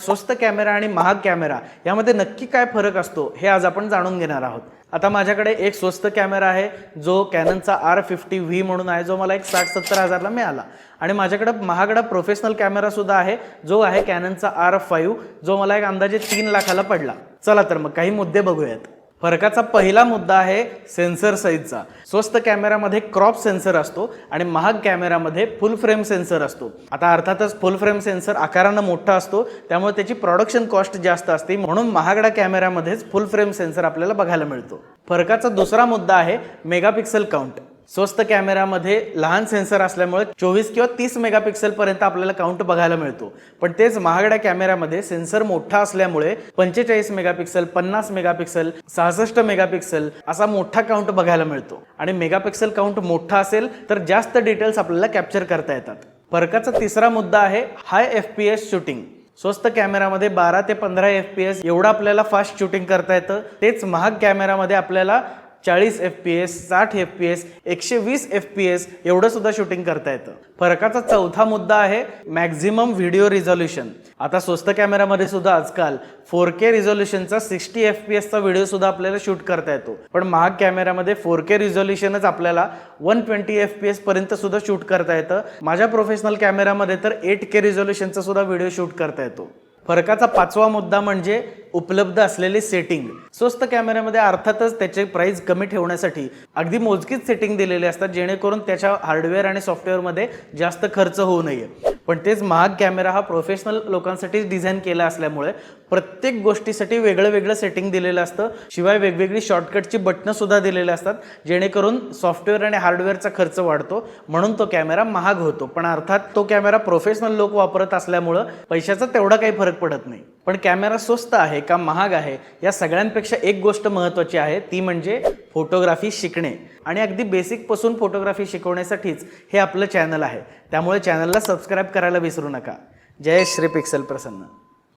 स्वस्त कॅमेरा आणि महाग कॅमेरा यामध्ये नक्की काय फरक असतो हे आज आपण जाणून घेणार आहोत। आता माझ्याकडे एक स्वस्त कॅमेरा आहे जो कॅननचा R50V म्हणून आहे, जो मला एक 60-70 हजारला मिळाला। आणि माझ्याकडे महागडा प्रोफेशनल कॅमेरा सुद्धा आहे जो आहे कॅननचा R5, जो मला एक अंदाजे 3 लाखाला पडला। चला तर मग काही मुद्दे बघूयात। फरकाचा पहिला मुद्दा आहे सेन्सर साइजचा। स्वस्त कॅमेरामध्ये क्रॉप सेन्सर असतो आणि महाग कॅमेरामध्ये फुल फ्रेम सेन्सर असतो। आता अर्थातच फुल फ्रेम सेन्सर आकाराने मोठा असतो, त्यामुळे त्याची प्रोडक्शन कॉस्ट जास्त असते, म्हणून महागड्या कॅमेरामध्येच फुल फ्रेम सेन्सर आपल्याला बघायला मिळतो। फरकाचा दुसरा मुद्दा आहे मेगापिक्सल काउंट। स्वस्त कॅमेरामध्ये लहान सेन्सर असल्यामुळे 24 किंवा 30 मेगापिक्सल पर्यंत आपल्याला काउंट बघायला मिळतो, पण तेच महागड्या कॅमेरामध्ये सेन्सर मोठा असल्यामुळे 45 मेगापिक्सल, 50 मेगापिक्सल, 66 मेगापिक्सल असा मोठा काउंट बघायला मिळतो। आणि मेगापिक्सल काउंट मोठा असेल तर जास्त डिटेल्स आपल्याला कॅप्चर करता येतात। फरकाचा तिसरा मुद्दा आहे हाय FPS शूटिंग। स्वस्त कॅमेरामध्ये 12 ते 15 FPS एवढं आपल्याला फास्ट शूटिंग करता येतं, तेच महाग कॅमेरामध्ये आपल्याला 40 FPS, 60 FPS, 120 FPS एवढं सुद्धा शूटिंग करता येतं। फरकाचा चौथा मुद्दा आहे मॅक्झिमम व्हिडिओ रिझोल्यूशन। आता स्वस्त कॅमेरामध्ये सुद्धा आजकाल 4K रिझोल्यूशनचा 60 FPS चा व्हिडिओ सुद्धा आपल्याला शूट करता येतो, पण महाग कॅमेरामध्ये 4K रिझोल्यूशनच आपल्याला 120 FPS पर्यंत सुद्धा शूट करता येतं। माझ्या प्रोफेशनल कॅमेरामध्ये तर 8K रिझोल्यूशनचा सुद्धा व्हिडिओ शूट करता येतो। फरकाचा पाचवा मुद्दा म्हणजे उपलब्ध असलेले सेटिंग। स्वस्त कॅमेऱ्यामध्ये अर्थातच त्याचे प्राइस कमी ठेवण्यासाठी अगदी मोजकीच सेटिंग दिलेले असतात, जेणेकरून त्याच्या हार्डवेअर आणि सॉफ्टवेअरमध्ये जास्त खर्च होऊ नये। पण तेच महाग कॅमेरा हा प्रोफेशनल लोकांसाठी डिझाइन केला असल्यामुळे प्रत्येक गोष्टीसाठी वेगळं सेटिंग दिलेलं असतं, शिवाय वेगवेगळी शॉर्टकटची बटणं सुद्धा दिलेली असतात, जेणेकरून सॉफ्टवेअर आणि हार्डवेअरचा खर्च वाढतो, म्हणून तो कॅमेरा महाग होतो। पण अर्थात तो कॅमेरा प्रोफेशनल लोक वापरत असल्यामुळे पैशाचा तेवढा काही फरक पडत नाही। पण कॅमेरा स्वस्त आहे का महाग आहे या सगळ्यांपेक्षा एक गोष्ट महत्त्वाची आहे, ती म्हणजे फोटोग्राफी शिकणे। आणि अगदी बेसिक पासून फोटोग्राफी शिकवण्यासाठीच हे आपलं चॅनल आहे, त्यामुळे चॅनलला सबस्क्राइब करायला विसरू नका। जय श्री पिक्सल प्रसन्न।